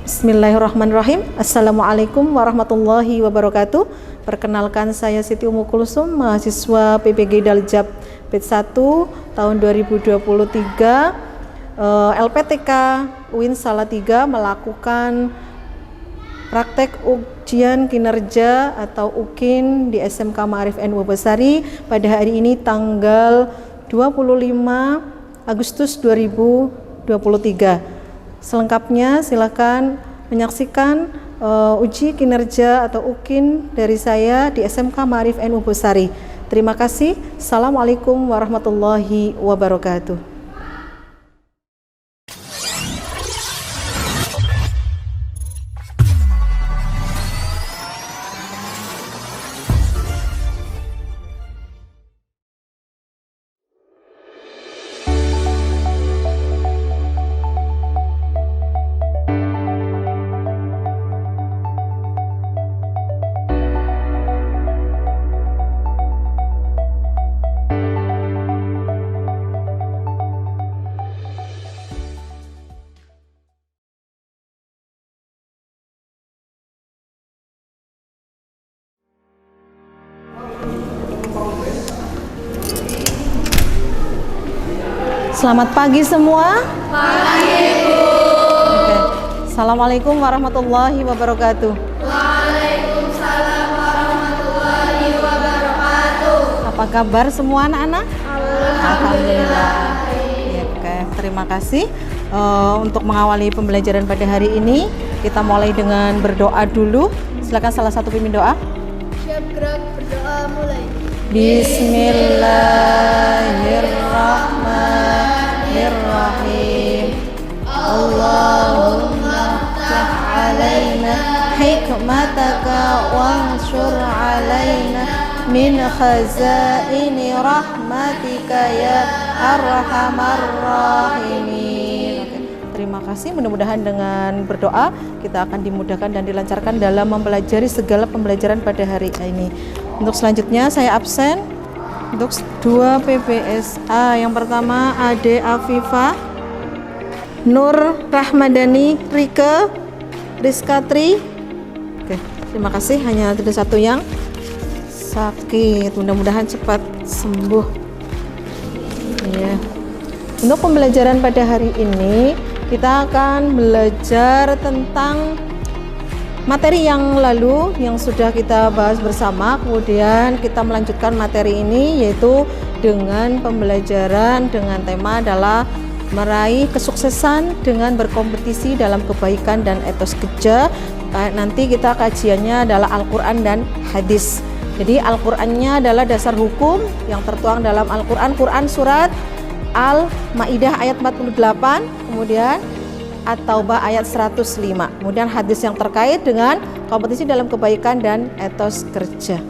Bismillahirrahmanirrahim. Assalamualaikum warahmatullahi wabarakatuh. Perkenalkan, saya Siti Umu Kulsum, mahasiswa PPG Daljab Batch 1 tahun 2023, LPTK UIN Salatiga, melakukan praktek ujian kinerja atau UKIN di SMK Ma'arif NU Besari pada hari ini tanggal 25 Agustus 2023. Selengkapnya silakan menyaksikan uji kinerja atau UKIN dari saya di SMK Ma'arif NU Besari. Terima kasih. Assalamualaikum warahmatullahi wabarakatuh. Selamat pagi semua. Pagi, Bu. Oke. Assalamualaikum warahmatullahi wabarakatuh. Waalaikumsalam warahmatullahi wabarakatuh. Apa kabar semua anak-anak? Alhamdulillah. Oke, terima kasih. Untuk mengawali pembelajaran pada hari ini, kita mulai dengan berdoa dulu. Silakan salah satu pimpin doa. Siap gerak, berdoa mulai. Bismillahirrahmanirrahim. Allahumma ftah alaina hikmataka wanshur alaina min khazaini rahmatika ya arhamar rahimin. Oke, terima kasih. Mudah-mudahan dengan berdoa kita akan dimudahkan dan dilancarkan dalam mempelajari segala pembelajaran pada hari ini. Untuk selanjutnya saya absen untuk 2 PPSA. Yang pertama Ade Afifah, Nur Rahmadani, Rike, Rizkatri. Oke, terima kasih. Hanya ada satu yang sakit. Mudah-mudahan cepat sembuh. Ya. Untuk pembelajaran pada hari ini kita akan belajar tentang materi yang lalu yang sudah kita bahas bersama. Kemudian kita melanjutkan materi ini yaitu dengan pembelajaran dengan tema adalah meraih kesuksesan dengan berkompetisi dalam kebaikan dan etos kerja. Nanti kita kajiannya adalah Al-Quran dan hadis. Jadi Al-Qurannya adalah dasar hukum yang tertuang dalam Al-Quran, Quran surat Al-Ma'idah ayat 48, kemudian At-Taubah ayat 105. Kemudian hadis yang terkait dengan kompetisi dalam kebaikan dan etos kerja.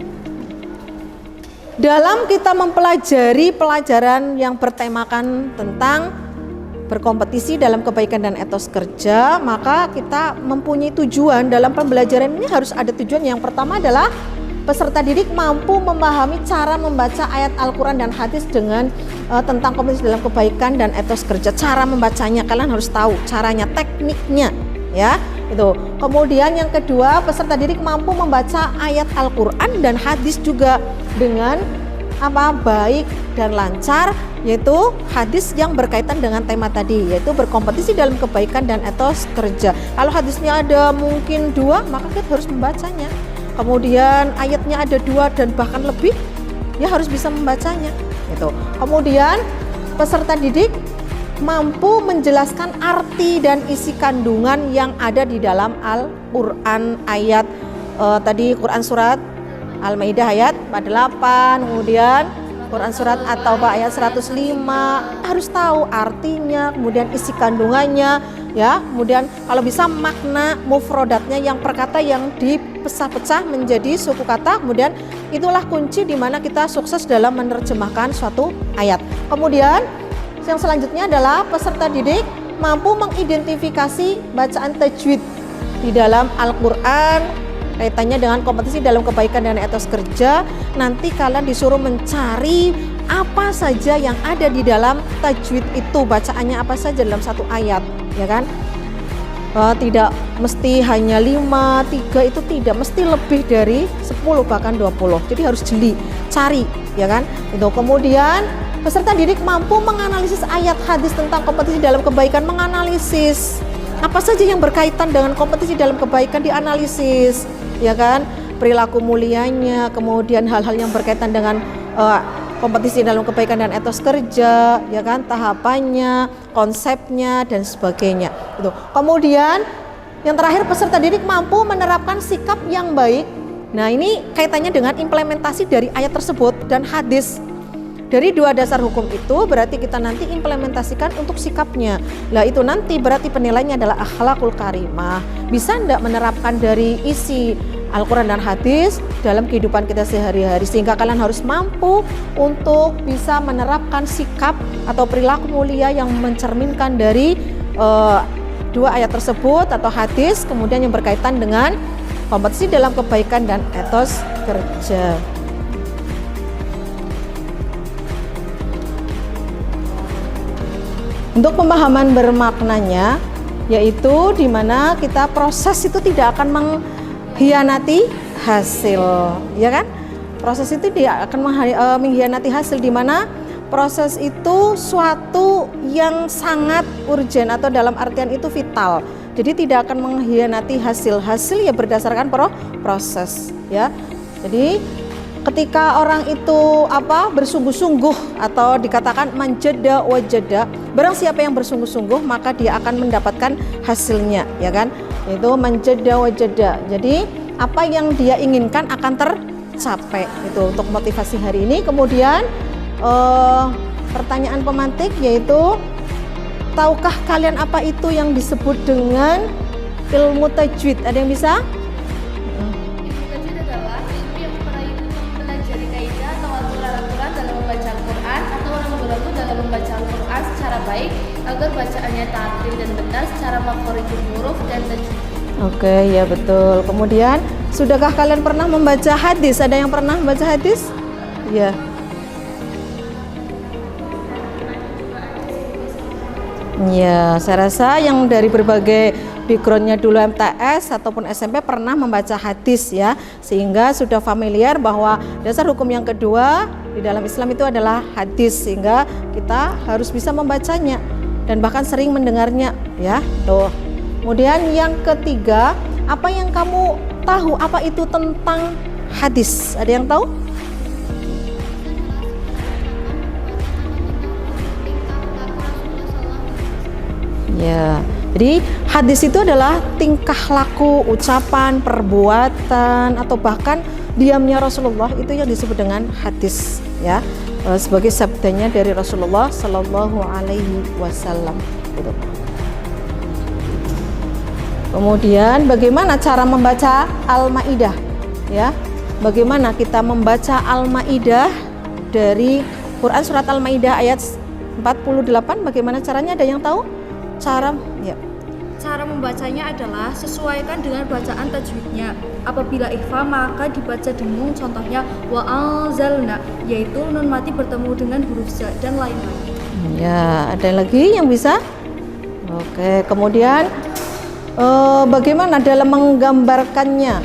Dalam kita mempelajari pelajaran yang bertemakan tentang berkompetisi dalam kebaikan dan etos kerja, maka kita mempunyai tujuan dalam pembelajaran ini. Harus ada tujuan. Yang pertama adalah peserta didik mampu memahami cara membaca ayat Al-Quran dan hadis dengan tentang kompetisi dalam kebaikan dan etos kerja. Cara membacanya kalian harus tahu caranya, tekniknya, ya. Itu. Kemudian yang kedua, peserta didik mampu membaca ayat Al-Quran dan hadis juga dengan baik dan lancar, yaitu hadis yang berkaitan dengan tema tadi, yaitu berkompetisi dalam kebaikan dan etos kerja. Kalau hadisnya ada mungkin 2, maka kita harus membacanya. Kemudian ayatnya ada 2 dan bahkan lebih, ya harus bisa membacanya. Itu. Kemudian peserta didik mampu menjelaskan arti dan isi kandungan yang ada di dalam Al-Quran ayat tadi Quran surat Al-Ma'idah ayat 48, kemudian Quran surat At-Taubah ayat 105, harus tahu artinya, kemudian isi kandungannya, ya. Kemudian kalau bisa makna mufrodatnya, yang perkata yang dipecah-pecah menjadi suku kata. Kemudian itulah kunci di mana kita sukses dalam menerjemahkan suatu ayat. Kemudian yang selanjutnya adalah peserta didik mampu mengidentifikasi bacaan tajwid di dalam Al-Quran kaitannya dengan kompetisi dalam kebaikan dan etos kerja. Nanti kalian disuruh mencari apa saja yang ada di dalam tajwid itu, bacaannya apa saja dalam satu ayat, ya kan? Tidak mesti hanya 5, 3 itu tidak, mesti lebih dari 10 bahkan 20. Jadi harus jeli, cari, ya kan? Itu kemudian peserta didik mampu menganalisis ayat hadis tentang kompetisi dalam kebaikan, menganalisis apa saja yang berkaitan dengan kompetisi dalam kebaikan dianalisis, ya kan? Perilaku mulianya, kemudian hal-hal yang berkaitan dengan kompetisi dalam kebaikan dan etos kerja, ya kan? Tahapannya, konsepnya dan sebagainya. Itu. Kemudian yang terakhir, peserta didik mampu menerapkan sikap yang baik. Nah, ini kaitannya dengan implementasi dari ayat tersebut dan hadis. Dari 2 dasar hukum itu berarti kita nanti implementasikan untuk sikapnya. Lah itu nanti berarti penilaiannya adalah akhlakul karimah. Bisa enggak menerapkan dari isi Al-Quran dan hadis dalam kehidupan kita sehari-hari, sehingga kalian harus mampu untuk bisa menerapkan sikap atau perilaku mulia yang mencerminkan dari 2 ayat tersebut atau hadis, kemudian yang berkaitan dengan kompetisi dalam kebaikan dan etos kerja. Untuk pemahaman bermaknanya, yaitu di mana kita proses itu tidak akan mengkhianati hasil, ya kan? Proses itu tidak akan mengkhianati hasil, di mana proses itu suatu yang sangat urgent atau dalam artian itu vital. Jadi tidak akan mengkhianati hasil ya berdasarkan proses, ya. Jadi ketika orang itu bersungguh-sungguh atau dikatakan manjada wajada, barang siapa yang bersungguh-sungguh maka dia akan mendapatkan hasilnya, ya kan? Itu manjada wajada. Jadi apa yang dia inginkan akan tercapai. Itu untuk motivasi hari ini. Kemudian pertanyaan pemantik yaitu, tahukah kalian apa itu yang disebut dengan ilmu tajwid? Ada yang bisa? Ilmu tajwid adalah ilmu yang mempelajari kaidah atau aturan-aturan dalam membaca Al-Quran atau rambu-rambu dalam membaca Al-Quran secara baik agar bacaannya tatil dan benar secara makhorijul huruf dan tajwid. Oke, ya betul. Kemudian, sudahkah kalian pernah membaca hadis? Ada yang pernah membaca hadis? Ya. Ya, saya rasa yang dari berbagai backgroundnya dulu MTS ataupun SMP pernah membaca hadis, ya, sehingga sudah familiar bahwa dasar hukum yang kedua di dalam Islam itu adalah hadis, sehingga kita harus bisa membacanya dan bahkan sering mendengarnya, ya. Tuh. Kemudian yang ketiga, apa yang kamu tahu apa itu tentang hadis? Ada yang tahu? Ya, jadi hadis itu adalah tingkah laku, ucapan, perbuatan, atau bahkan diamnya Rasulullah, itu yang disebut dengan hadis, ya, sebagai sabdanya dari Rasulullah Sallallahu Alaihi Wasallam. Gitu. Kemudian bagaimana cara membaca Al-Maidah, ya? Bagaimana kita membaca Al-Maidah dari Quran surat Al-Maidah ayat 48? Bagaimana caranya? Ada yang tahu? Cara membacanya adalah sesuaikan dengan bacaan tajwidnya. Apabila ikhfa maka dibaca dengung, contohnya wa anzalna, yaitu nun mati bertemu dengan huruf za dan lain-lain. Ya, ada lagi yang bisa? Oke, kemudian bagaimana dalam menggambarkannya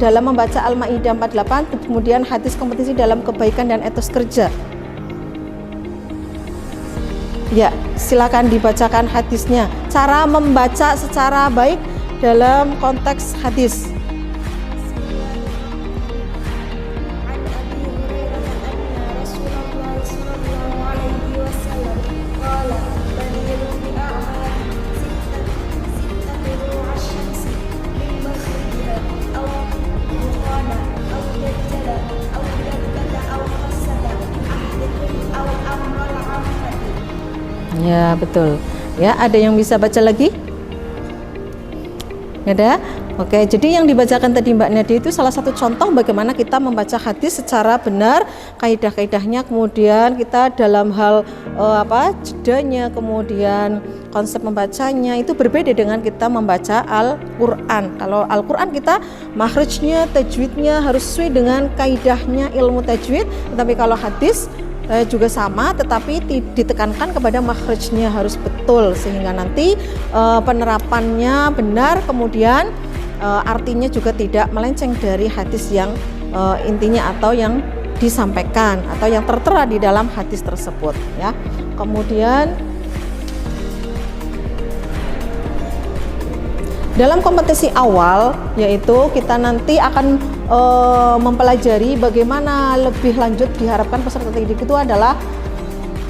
dalam membaca Al-Maidah 48, kemudian hadis kompetisi dalam kebaikan dan etos kerja? Ya, silakan dibacakan hadisnya. Cara membaca secara baik dalam konteks hadis. Ya, betul. Ya, ada yang bisa baca lagi? Ada? Oke, jadi yang dibacakan tadi Mbak Nadia itu salah satu contoh bagaimana kita membaca hadis secara benar, kaidah-kaidahnya, kemudian kita dalam hal jedanya, kemudian konsep membacanya itu berbeda dengan kita membaca Al-Quran. Kalau Al-Quran kita makhrajnya, tajwidnya harus sesuai dengan kaidahnya ilmu tajwid, tetapi kalau hadis juga sama, tetapi ditekankan kepada makhrajnya harus betul sehingga nanti penerapannya benar, kemudian artinya juga tidak melenceng dari hadis yang intinya atau yang disampaikan atau yang tertera di dalam hadis tersebut ya. Kemudian dalam kompetisi awal yaitu kita nanti akan mempelajari bagaimana lebih lanjut, diharapkan peserta didik itu adalah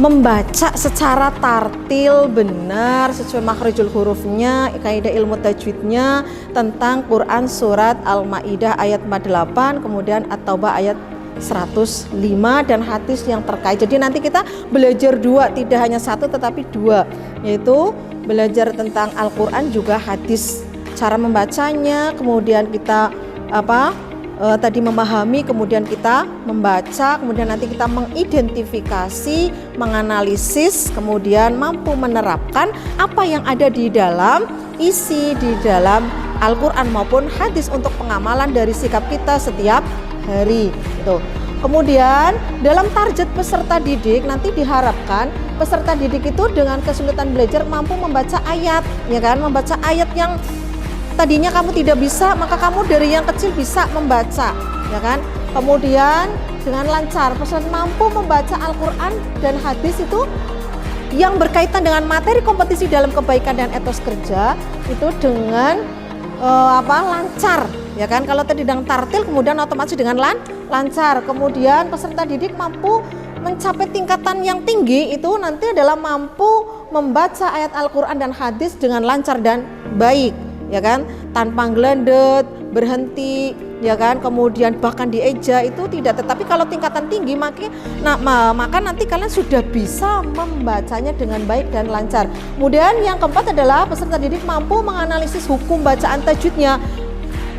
membaca secara tartil benar sesuai makhrajul hurufnya, kaidah ilmu tajwidnya tentang Quran surat Al-Maidah ayat 48, kemudian At-Taubah ayat 105 dan hadis yang terkait. Jadi nanti kita belajar dua, tidak hanya satu tetapi dua, yaitu belajar tentang Al-Quran juga hadis, cara membacanya, kemudian kita tadi memahami, kemudian kita membaca, kemudian nanti kita mengidentifikasi, menganalisis, kemudian mampu menerapkan apa yang ada di dalam isi di dalam Al-Quran maupun hadis untuk pengamalan dari sikap kita setiap hari. Gitu. Kemudian dalam target peserta didik nanti diharapkan peserta didik itu dengan kesulitan belajar mampu membaca ayat, ya kan, membaca ayat yang tadinya kamu tidak bisa, maka kamu dari yang kecil bisa membaca, ya kan. Kemudian dengan lancar peserta mampu membaca Al-Quran dan hadis itu yang berkaitan dengan materi kompetisi dalam kebaikan dan etos kerja itu dengan lancar, ya kan. Kalau tadi dengan tartil kemudian otomatis dengan lancar. Kemudian peserta didik mampu mencapai tingkatan yang tinggi itu nanti adalah mampu membaca ayat Al-Quran dan hadis dengan lancar dan baik, ya kan, tanpa gelandet, berhenti, ya kan, kemudian bahkan dieja itu tidak. Tetapi kalau tingkatan tinggi maka nanti kalian sudah bisa membacanya dengan baik dan lancar. Kemudian yang keempat adalah peserta didik mampu menganalisis hukum bacaan tajwidnya.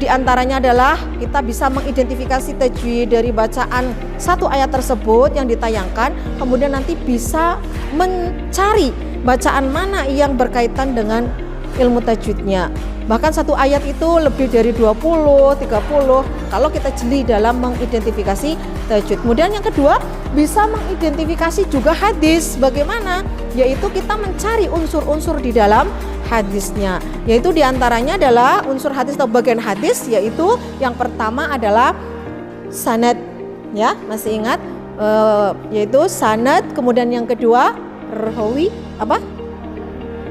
Di antaranya adalah kita bisa mengidentifikasi tajwid dari bacaan satu ayat tersebut yang ditayangkan, kemudian nanti bisa mencari bacaan mana yang berkaitan dengan ilmu tajwidnya. Bahkan satu ayat itu lebih dari 20, 30 kalau kita jeli dalam mengidentifikasi tajwid. Kemudian yang kedua, bisa mengidentifikasi juga hadis. Bagaimana? Yaitu kita mencari unsur-unsur di dalam hadisnya. Yaitu diantaranya adalah unsur hadis atau bagian hadis, yaitu yang pertama adalah sanad, ya masih ingat? Yaitu sanad. Kemudian yang kedua rawi,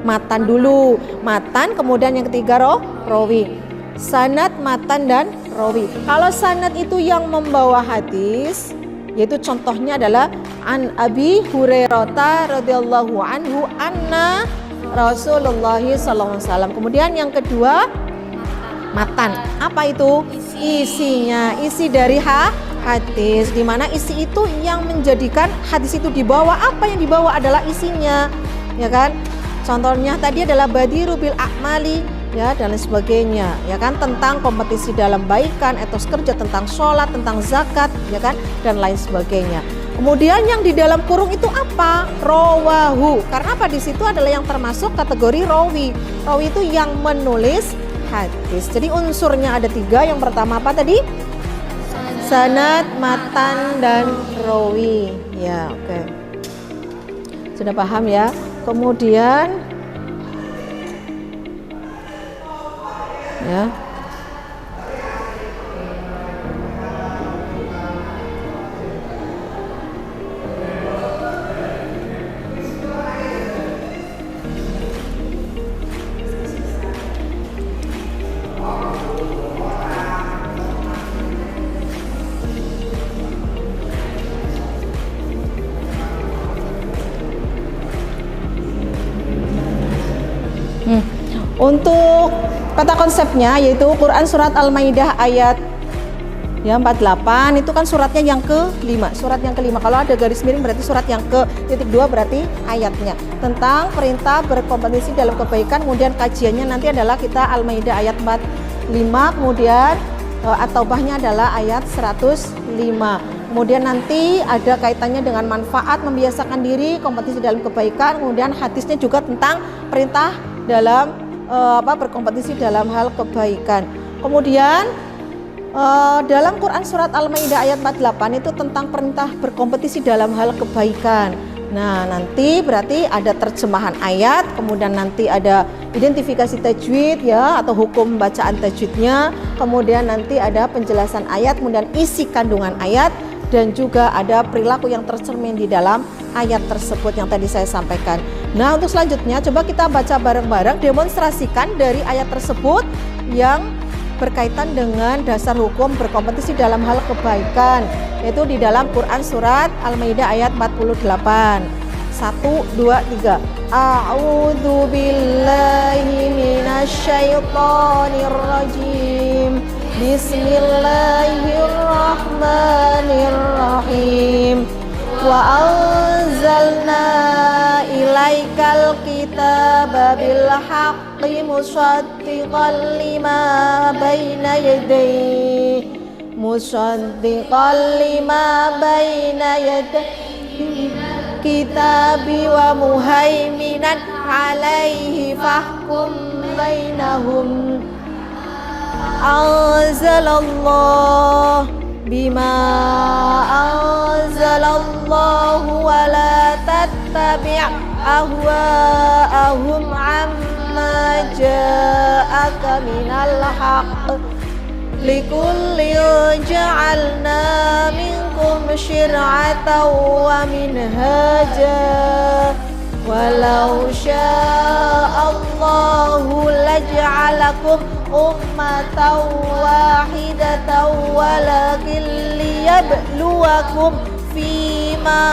matan dulu, matan, kemudian yang ketiga rawi. Sanad, matan, dan rawi. Kalau sanad itu yang membawa hadis, yaitu contohnya adalah an Abi Hurairah radhiyallahu anhu anna Rasulullah sallallahu alaihi wasallam. Kemudian yang kedua matan. Apa itu? Isinya, isi dari hadis, di mana isi itu yang menjadikan hadis itu dibawa. Apa yang dibawa adalah isinya, ya kan? Contohnya tadi adalah badiru bil a'mali, ya, dan lain sebagainya, ya kan, tentang kompetisi dalam baikan, etos kerja, tentang sholat, tentang zakat, ya kan, dan lain sebagainya. Kemudian yang di dalam kurung itu apa? Rawahu. Karena apa? Di situ adalah yang termasuk kategori rawi. Rawi itu yang menulis hadis. Jadi unsurnya ada 3. Yang pertama apa tadi? Sanad, matan, dan rawi. Ya, oke. Sudah paham ya? Kemudian ya, untuk kata konsepnya yaitu Quran surat Al-Maidah ayat 48 itu kan suratnya yang ke-5. Surat yang ke-5. Kalau ada garis miring berarti surat yang ke-2 berarti ayatnya. Tentang perintah berkompetisi dalam kebaikan, kemudian kajiannya nanti adalah kita Al-Maidah ayat 45, kemudian At-Taubahnya adalah ayat 105. Kemudian nanti ada kaitannya dengan manfaat membiasakan diri kompetisi dalam kebaikan, kemudian hadisnya juga tentang perintah dalam berkompetisi dalam hal kebaikan. Kemudian Dalam Quran surat Al-Maidah ayat 48 itu tentang perintah berkompetisi dalam hal kebaikan. Nah, nanti berarti ada terjemahan ayat, kemudian nanti ada identifikasi tajwid ya atau hukum bacaan tajwidnya, kemudian nanti ada penjelasan ayat, kemudian isi kandungan ayat, dan juga ada perilaku yang tercermin di dalam ayat tersebut yang tadi saya sampaikan. Nah, untuk selanjutnya coba kita baca bareng-bareng, demonstrasikan dari ayat tersebut yang berkaitan dengan dasar hukum berkompetisi dalam hal kebaikan, yaitu di dalam Quran surat Al-Maidah ayat 48. 1, 2, 3. A'udzu billahi minasyaitonir rajim. Bismillahirrahmanirrahim. Wa anzalna ilaikal kitaba bil haqqi musaddiqan lima baina yadayhi kitabi wa muhaiminan alaihi fahkum bainahum anzalallah bima anzalallahu wa la tattabi' ahwa'ahum amma ja'aka minal haqq likulli ja'alna minkum syir'atan wa minhaja walau sya'allahu laj'alakum ummatan wahidatan walakin liyabluwakum fima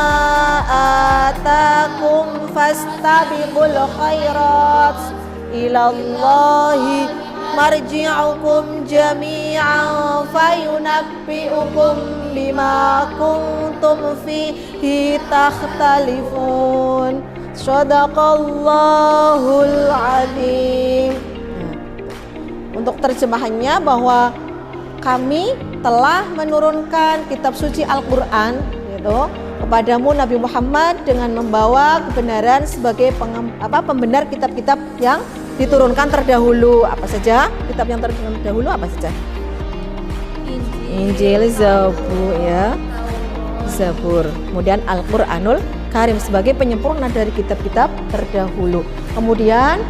atakum fastabiqul khairat ilallahi marji'ukum jami'an fayunabbi'ukum bima kuntum fihi takhtalifun. Shadaqallahul azim. Untuk terjemahannya bahwa kami telah menurunkan kitab suci Al-Qur'an gitu kepadamu Nabi Muhammad dengan membawa kebenaran sebagai pembenar kitab-kitab yang diturunkan terdahulu. Apa saja? Kitab yang terdahulu apa saja? Injil, Zabur ya. Zabur. Kemudian Al-Qur'anul Karim sebagai penyempurna dari kitab-kitab terdahulu. Kemudian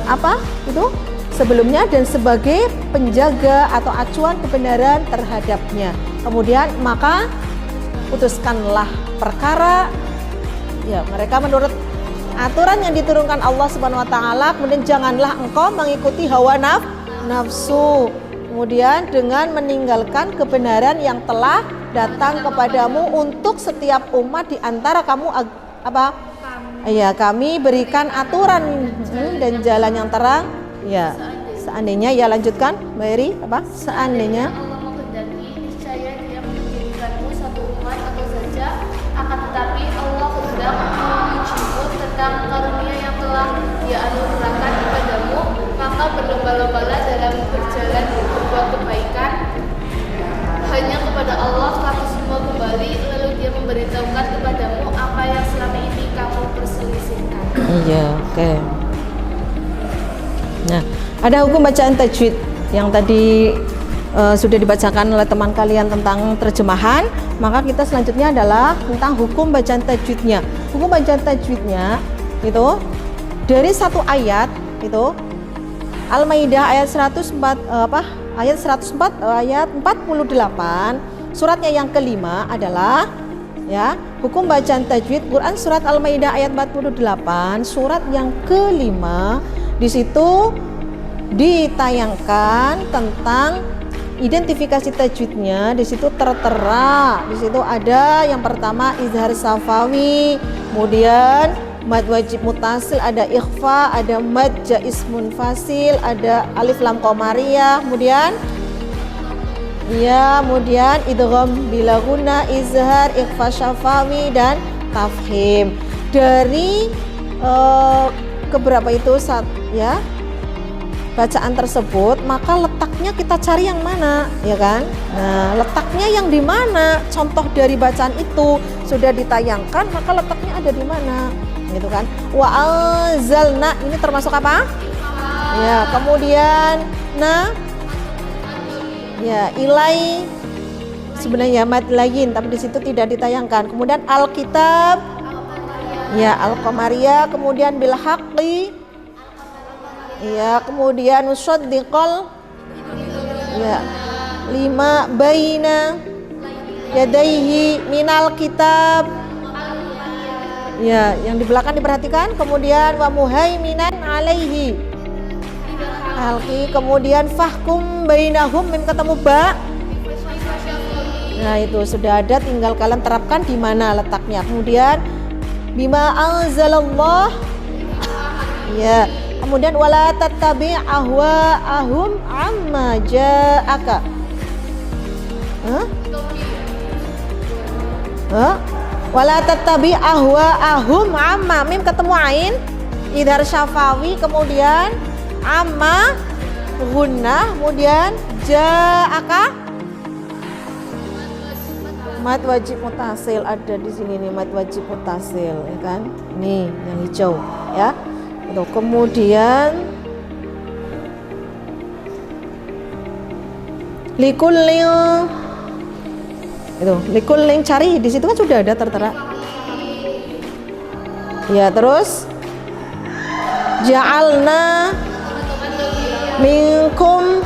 apa itu sebelumnya dan sebagai penjaga atau acuan kebenaran terhadapnya. Kemudian maka putuskanlah perkara ya mereka menurut aturan yang diturunkan Allah Subhanahu wa taala, kemudian janganlah engkau mengikuti hawa nafsu. Kemudian dengan meninggalkan kebenaran yang telah datang kepadamu untuk setiap umat di antara kamu apa? Ya, kami berikan aturan dan jalan yang terang. Ya, seandainya ya lanjutkan, Mary apa? Seandainya Allah menghendaki, niscaya Dia menjadikanmu satu umat atau saja, akan tetapi Allah hendak mengujimu tentang karunia yang telah Dia anugerahkan kepadamu, maka berlomba-lombalah dalam berjalan berbuat kebaikan. Hanya kepada Allah kamu semua kembali, lalu Dia memberitahukan kepadamu apa yang selama ini kamu perselisihkan. Iya, oke. Nah, ada hukum bacaan tajwid yang tadi sudah dibacakan oleh teman kalian tentang terjemahan, maka kita selanjutnya adalah tentang hukum bacaan tajwidnya. Hukum bacaan tajwidnya itu dari satu ayat itu Al-Maidah ayat 104 ayat 48 suratnya yang kelima adalah ya hukum bacaan tajwid Quran surat Al-Maidah ayat 48 surat yang kelima. Di situ ditayangkan tentang identifikasi tajwidnya. Di situ tertera, di situ ada yang pertama izhar safawi, kemudian mad wajib mutasil, ada ikhfa, ada mad jaiz munfasil, ada alif lam qamariyah, kemudian idgham bila guna, izhar, ikhfa syafawi dan tafhim. Dari keberapa itu ya bacaan tersebut, maka letaknya kita cari yang mana, ya kan? Nah, letaknya yang di mana? Contoh dari bacaan itu sudah ditayangkan, maka letaknya ada di mana? Gitu kan? Wa anzalna ini termasuk apa? Ya, kemudian Ya, ilai sebenarnya mad layin tapi di situ tidak ditayangkan. Kemudian alkitab. Ya, al-qamariyah, kemudian bil haqqi. Ya, kemudian musaddiqal. Ya. 5 baina yadaihi minal kitab. Ya, yang di belakang diperhatikan. Kemudian wa muhaiminan alaihi. Alki, kemudian fahkum bainahum, mim ketemu ba. Nah, itu sudah ada, tinggal kalian terapkan di mana letaknya. Kemudian bima anzalallah. Ya, kemudian wala tattabi' ahwa'ahum amma ja'aka. Wala tattabi' ahwa'ahum amma, mim ketemu ain idhar syafawi, kemudian amma gunnah, kemudian ja'aka mad wajib mutasil. Ada di sini nih mad wajib mutasil, ya kan? Nih yang hijau, ya. Itu kemudian likulling, itu likulling, cari di situ kan sudah ada tertera. Ya, terus ja'alna minkum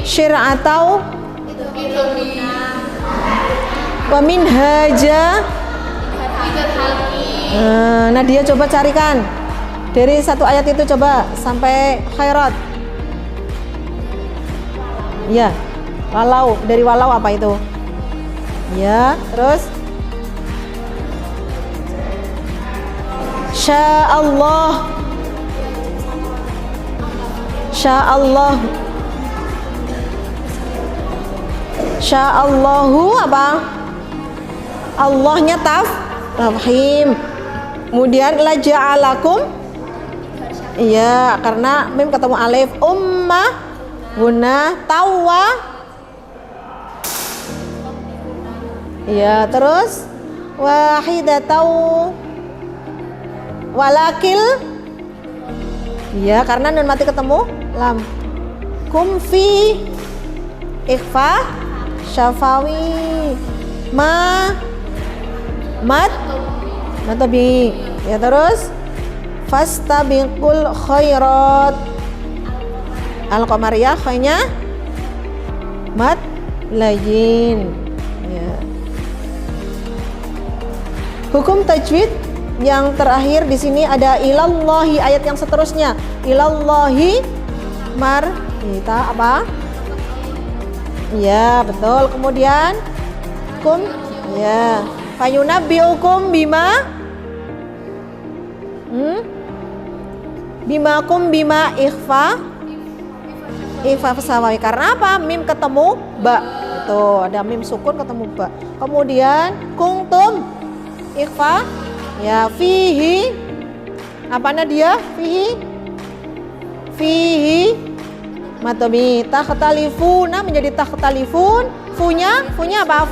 syir'atau wa minhaja. Nadia coba carikan dari satu ayat itu, coba sampai khairat. Ya, walau, dari walau apa itu? Ya, terus sya'allah. Sya'allah. Sya'allahu apa? Allahnya tafhim. Kemudian la ja'alakum. Iya, karena mim ketemu alif, ummah guna tawa. Iya, terus wahidatau walakil. Iya, karena nun mati ketemu lam. Kumfi ikhfa syafawi ma mat matabi. Ya, terus fastabiqul khairat al-qamariyah, khainya mat layin. Ya. Hukum tajwid yang terakhir di sini ada ilallahi, ayat yang seterusnya ilallahi mar kita apa? Ya, betul. Kemudian kum, ya, fayunabbiukum bima bima kum bima ikhfa fasawawi. Karena apa? Mim ketemu ba. Tuh, ada mim sukun ketemu ba. Kemudian kungtum ikhfa, ya, fihi apanya dia? Fihi matobi takhtalifuna menjadi takhtalifun. Funya apa?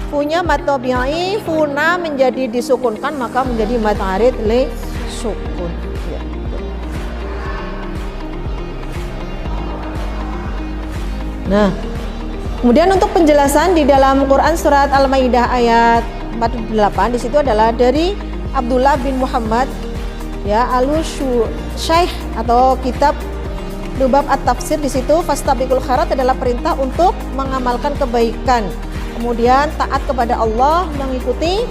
Funya matobi'i, funa menjadi disukunkan maka menjadi mad arid li sukun. Ya. Nah, kemudian untuk penjelasan di dalam Quran surat Al-Maidah ayat 48, di situ adalah dari Abdullah bin Muhammad, ya, Syekh atau kitab Lubab At-Tafsir. Di situ fastabiqul khairat adalah perintah untuk mengamalkan kebaikan. Kemudian taat kepada Allah, mengikuti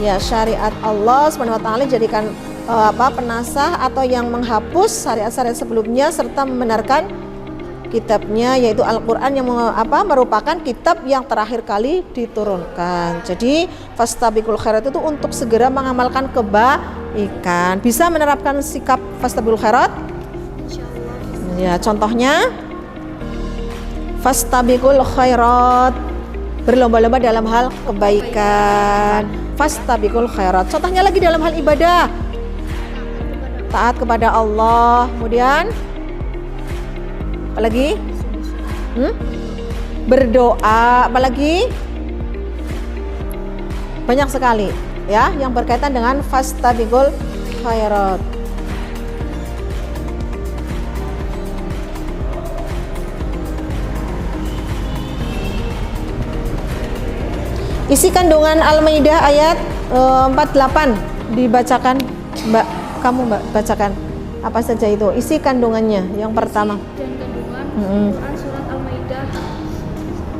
ya syariat Allah Subhanahu wa taala, jadikan penasah atau yang menghapus syariat-syariat sebelumnya serta membenarkan kitabnya yaitu Al-Qur'an yang merupakan kitab yang terakhir kali diturunkan. Jadi fastabiqul khairat itu untuk segera mengamalkan kebaikan. Bisa menerapkan sikap fastabiqul khairat? Ya, contohnya fastabiqul khairat, berlomba-lomba dalam hal kebaikan. Fastabiqul khairat. Contohnya lagi dalam hal ibadah, taat kepada Allah. Kemudian apalagi? Berdoa, apalagi? Banyak sekali ya yang berkaitan dengan fastabiqul khairat. Isi kandungan Al-Maidah ayat 48 dibacakan, Mbak. Kamu Mbak bacakan. Apa saja itu? Isi kandungannya. Yang pertama. Dan kandungan Quran surat Al-Maidah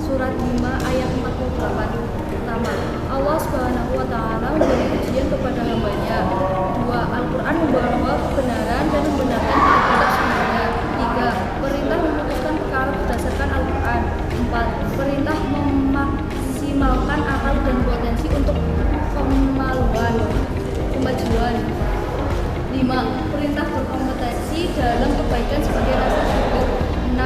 surat 5 ayat 48. Pertama, Allah Subhanahu wa taala memberi ujian kepada hambanya. 2. Al-Quran membawa kebenaran dan membenarkan kitab semuanya. 3. Perintah memutuskan perkara berdasarkan Al-Quran. 4. Perintah memaksimalkan akal dan potensi untuk kemajuan. 5. Perintah berkompetensi dalam kebaikan sebagai rasa syukur. 6.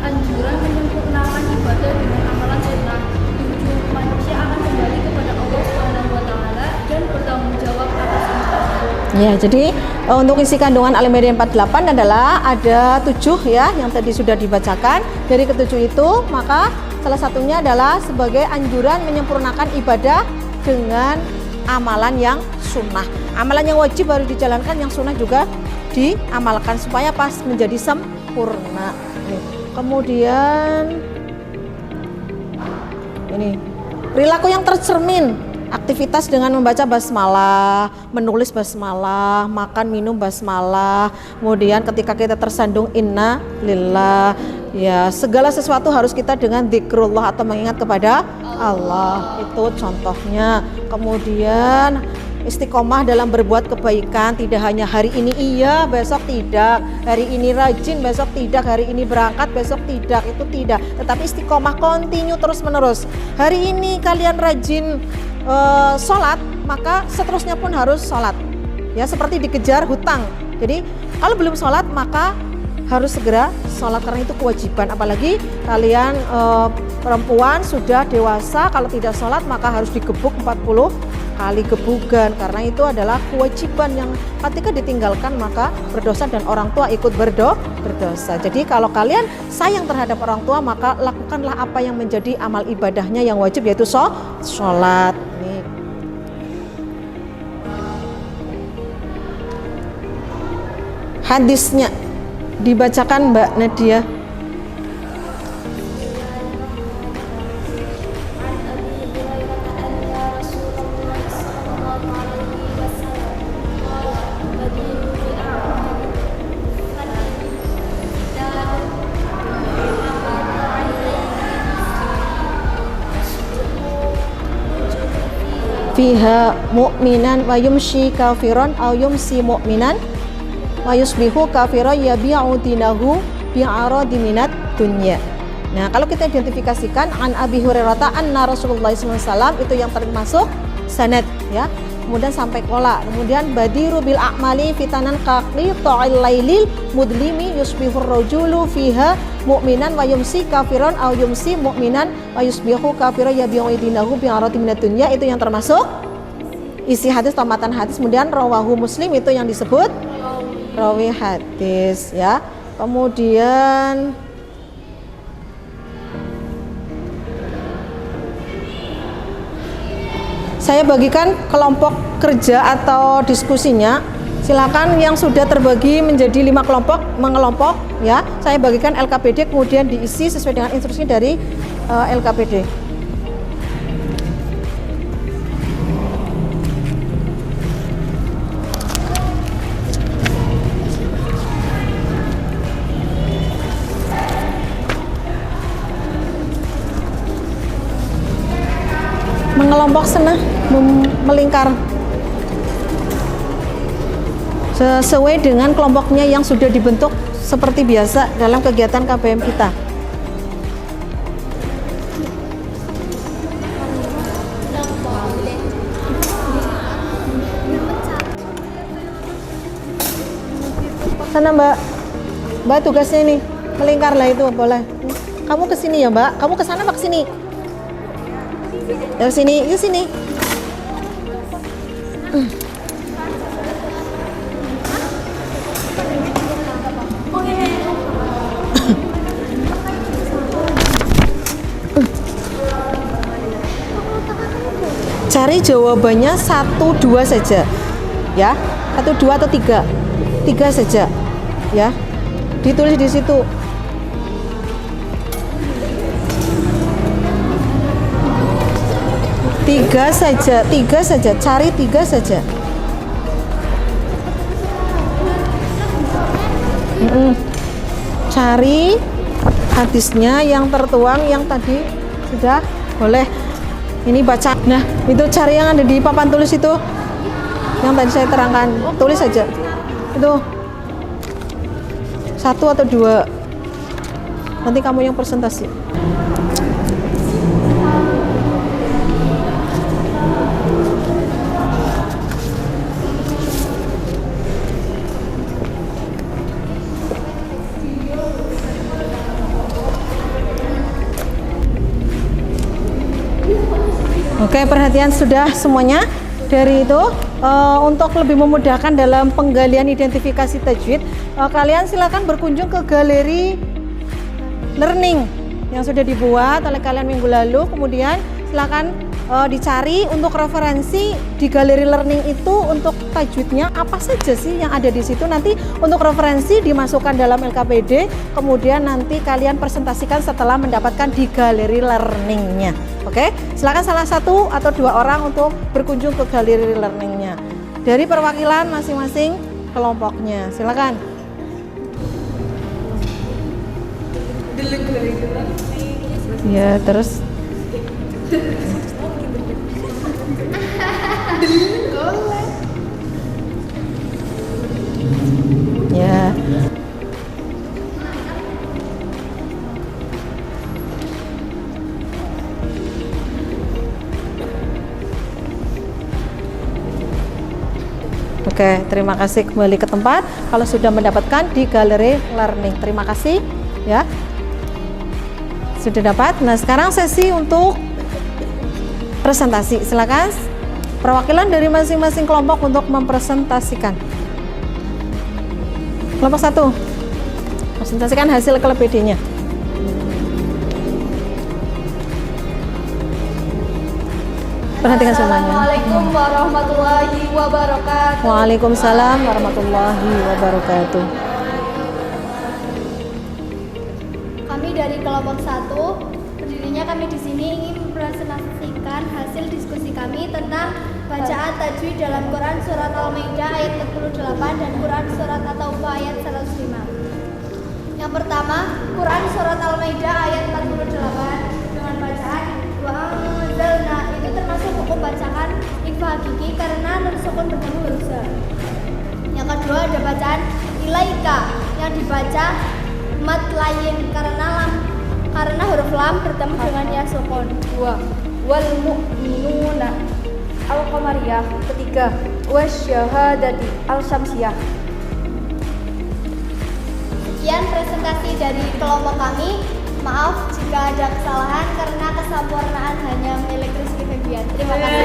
Anjuran menyempurnakan ibadah dengan amalan sunnah. 7. Manusia akan kembali kepada Allah Subhanahu wa taala dan bertanggung jawab atas amalnya. Ya, jadi untuk isi kandungan Al-Maidah 48 adalah ada 7 ya yang tadi sudah dibacakan. Dari ketujuh itu, maka salah satunya adalah sebagai anjuran menyempurnakan ibadah dengan amalan yang sunnah. Amalan yang wajib harus dijalankan, yang sunnah juga diamalkan supaya pas menjadi sempurna. Nih. Kemudian ini perilaku yang tercermin, aktivitas dengan membaca basmalah, menulis basmalah, makan minum basmalah, kemudian ketika kita tersandung inna lillah, ya segala sesuatu harus kita dengan zikrullah atau mengingat kepada Allah, itu contohnya. Kemudian istiqomah dalam berbuat kebaikan, tidak hanya hari ini iya, besok tidak, hari ini rajin, besok tidak, hari ini berangkat, besok tidak, itu tidak, tetapi istiqomah continue terus menerus. Hari ini kalian rajin sholat, maka seterusnya pun harus sholat ya, seperti dikejar hutang. Jadi kalau belum sholat maka harus segera sholat karena itu kewajiban, apalagi kalian perempuan sudah dewasa, kalau tidak sholat maka harus digebuk 40 kali gebukan, karena itu adalah kewajiban yang ketika ditinggalkan maka berdosa dan orang tua ikut berdosa. Jadi kalau kalian sayang terhadap orang tua maka lakukanlah apa yang menjadi amal ibadahnya yang wajib, yaitu sholat. Nih. Hadisnya dibacakan Mbak Nadia. Fiha mu'minan wa yumshi kafiran aw yumsi mu'minan wa yusbihu kafiran yabi'u dinahu bi'aradi minat dunya. Nah, kalau kita identifikasikan an Abi Hurairah anna Rasulullah SAW, itu yang termasuk sanad ya. Kemudian sampai kola. Kemudian badiru bil a'mali fitanan qaqli ta'il lailil mudlimi yusbihur rajulu fiha mu'minan wa yumsi kafiran aw yumsi mu'minan wa yusbihu kafiran yabi'u dinahu bi'aradi minat dunya, itu yang termasuk isi hadis atau matan hadis. Kemudian rawahu Muslim, itu yang disebut rawi hadis ya. Kemudian saya bagikan kelompok kerja atau diskusinya. Silakan yang sudah terbagi menjadi 5 kelompok mengelompok ya. Saya bagikan LKPD, kemudian diisi sesuai dengan instruksi dari LKPD. Mengelompok sana, melingkar sesuai dengan kelompoknya yang sudah dibentuk seperti biasa dalam kegiatan KBM kita. Sana Mbak tugasnya ini melingkar lah, itu boleh. Kamu ke sini ya Mbak, kamu ke sana apa ke sini? Dari sini, ke sini. Cari jawabannya 1, 2 saja. Ya. 1, 2 atau 3. 3 saja. Ya. Ditulis di situ. 3 saja, cari 3 saja. Cari hadisnya yang tertuang yang tadi sudah boleh. Ini baca. Nah, itu cari yang ada di papan tulis itu. Yang tadi saya terangkan, tulis saja. Itu 1 atau 2. Nanti kamu yang presentasi. Oke, perhatian sudah semuanya. Dari itu untuk lebih memudahkan dalam penggalian identifikasi tajwid, kalian silakan berkunjung ke galeri learning yang sudah dibuat oleh kalian minggu lalu. Kemudian silakan dicari untuk referensi di galeri learning itu untuk tajwidnya apa saja sih yang ada di situ. Nanti untuk referensi dimasukkan dalam LKPD, kemudian nanti kalian presentasikan setelah mendapatkan di galeri learningnya. Oke, silakan salah 1 atau 2 orang untuk berkunjung ke galeri learningnya dari perwakilan masing-masing kelompoknya. Silakan. Ya, terus ya. Oke, terima kasih, kembali ke tempat kalau sudah mendapatkan di galeri learning. Terima kasih ya. Sudah dapat. Nah, sekarang sesi untuk presentasi. Silakan perwakilan dari masing-masing kelompok untuk mempresentasikan. Kelompok 1, presentasikan hasil KLPD-nya. Perhatikan semuanya. Assalamualaikum warahmatullahi wabarakatuh. Waalaikumsalam warahmatullahi wabarakatuh. Kami dari kelompok 1, berdirinya kami di sini ingin mempresentasikan hasil diskusi kami tentang bacaan tajwid dalam Quran Surat Al-Maidah ayat 48 dan Quran Surat At-Taubah ayat 105. Yang pertama, Quran Surat Al-Maidah ayat 48 dengan bacaan wa anzalna, itu termasuk hukum bacaan ikhfa hakiki karena nun sukun bertemu huruf za. Yang kedua ada bacaan ilaika yang dibaca mat lain karena huruf lam bertemu dengan ya sukun. 2 wal mu'minuna al-qamariyah. Ketiga wasyahadati al-syamsiyah. Sekian presentasi dari kelompok kami. Maaf jika ada kesalahan karena kesempurnaan hanya milik Rizky Febian. Terima kasih.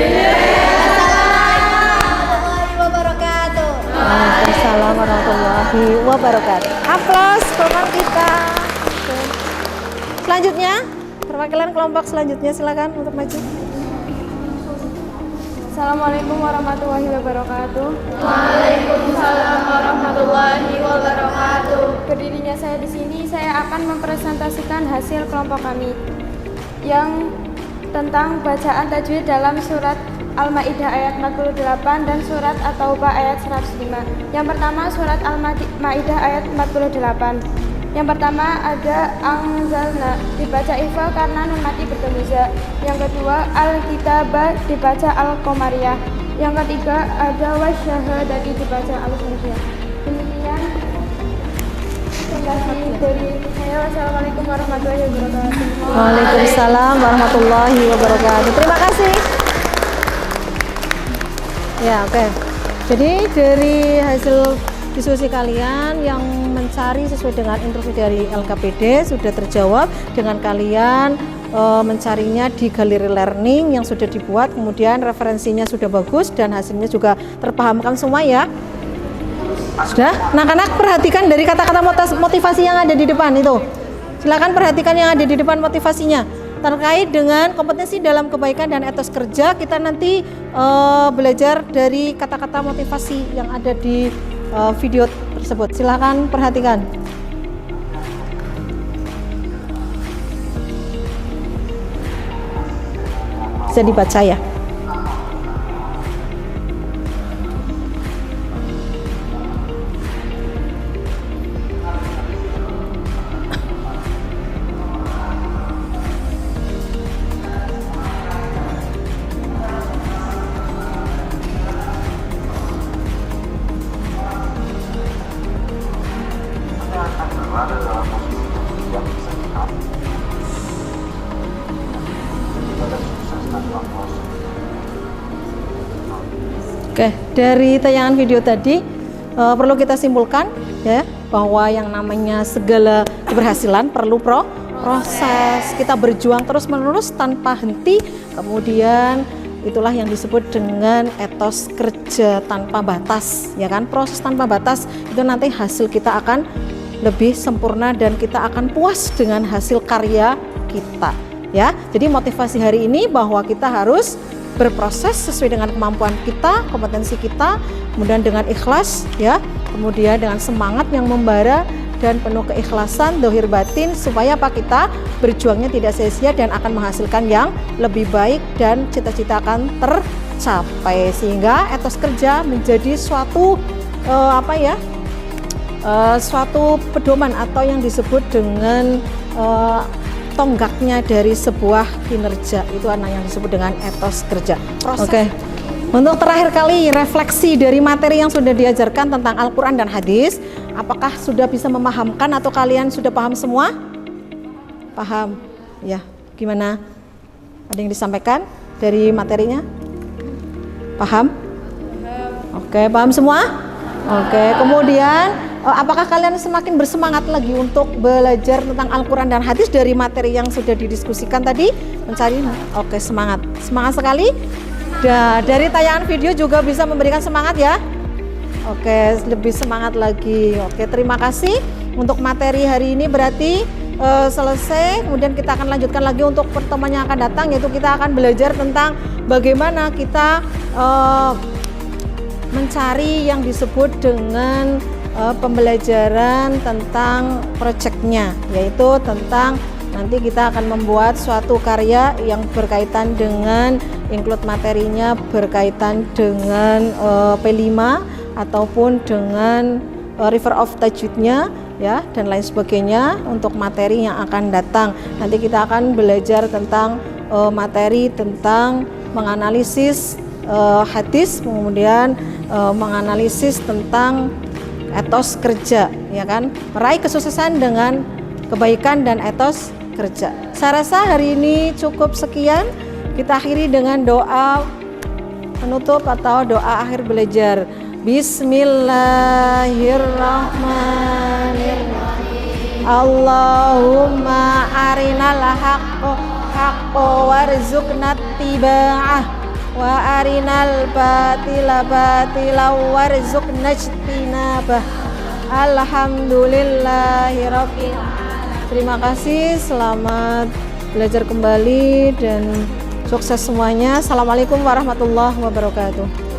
Assalamualaikum warahmatullahi wabarakatuh. Waalaikumsalam warahmatullahi wabarakatuh. Aplaus teman kita. Selanjutnya, perwakilan kelompok selanjutnya silakan untuk maju. Assalamualaikum warahmatullahi wabarakatuh. Waalaikumsalam warahmatullahi wabarakatuh. Berdirinya saya di sini, saya akan mempresentasikan hasil kelompok kami yang tentang bacaan tajwid dalam surat Al-Maidah ayat 48 dan surat At-Taubah ayat 105. Yang pertama surat Al-Maidah ayat 48. Yang pertama ada anzalna dibaca ikhfa karena nun mati bertemu za. Yang kedua al-kitabah dibaca al-qamariyah. Yang ketiga ada wasyahadati dibaca al-syamsiyah. Demikian presentasi dari saya. Wassalamualaikum warahmatullahi wabarakatuh. Waalaikumsalam warahmatullahi wabarakatuh. Terima kasih. Ya, oke. Jadi dari hasil diskusi kalian yang mencari sesuai dengan instruksi dari LKPD sudah terjawab dengan kalian mencarinya di galeri learning yang sudah dibuat, kemudian referensinya sudah bagus dan hasilnya juga terpahamkan semua ya. Sudah? Anak-anak perhatikan dari kata-kata motivasi yang ada di depan itu. Silakan perhatikan yang ada di depan motivasinya. Terkait dengan kompetensi dalam kebaikan dan etos kerja, kita nanti belajar dari kata-kata motivasi yang ada di video tersebut. Silakan perhatikan. Bisa dibaca ya. Oke, dari tayangan video tadi perlu kita simpulkan ya bahwa yang namanya segala keberhasilan perlu proses. Kita berjuang terus-menerus tanpa henti. Kemudian itulah yang disebut dengan etos kerja tanpa batas, ya kan? Proses tanpa batas itu nanti hasil kita akan lebih sempurna dan kita akan puas dengan hasil karya kita, ya. Jadi motivasi hari ini bahwa kita harus berproses sesuai dengan kemampuan kita, kompetensi kita, kemudian dengan ikhlas, ya, kemudian dengan semangat yang membara dan penuh keikhlasan dohir batin, supaya apa, kita berjuangnya tidak sia-sia dan akan menghasilkan yang lebih baik dan cita-cita akan tercapai, sehingga etos kerja menjadi suatu suatu pedoman atau yang disebut dengan tonggaknya dari sebuah kinerja. Itu yang disebut dengan etos kerja. Oke. Untuk terakhir kali refleksi dari materi yang sudah diajarkan tentang Al-Quran dan hadis, apakah sudah bisa memahamkan atau kalian sudah paham semua? Paham? Ya. Gimana? Ada yang disampaikan dari materinya? Paham? Oke, paham semua? Oke, kemudian apakah kalian semakin bersemangat lagi untuk belajar tentang Al-Quran dan hadis dari materi yang sudah didiskusikan tadi? Mencari? Oke, semangat sekali. Dari tayangan video juga bisa memberikan semangat ya. Oke, lebih semangat lagi. Oke, terima kasih untuk materi hari ini berarti selesai. Kemudian kita akan lanjutkan lagi untuk pertemuan yang akan datang, yaitu kita akan belajar tentang bagaimana kita mencari yang disebut dengan pembelajaran tentang proyeknya, yaitu tentang nanti kita akan membuat suatu karya yang berkaitan dengan include materinya berkaitan dengan P5 ataupun dengan river of tajwidnya, ya, dan lain sebagainya untuk materi yang akan datang. Nanti kita akan belajar tentang materi tentang menganalisis hadis, kemudian menganalisis tentang etos kerja, ya kan, meraih kesuksesan dengan kebaikan dan etos kerja. Saya rasa hari ini cukup sekian. Kita akhiri dengan doa penutup atau doa akhir belajar. Bismillahirrahmanirrahim. Allahumma arinal haqqo warzuqna tiba'ah wa arinal batila warzuqna ijtinabah. Alhamdulillahirabbil alamin. Terima kasih, selamat belajar kembali dan sukses semuanya. Assalamualaikum warahmatullahi wabarakatuh.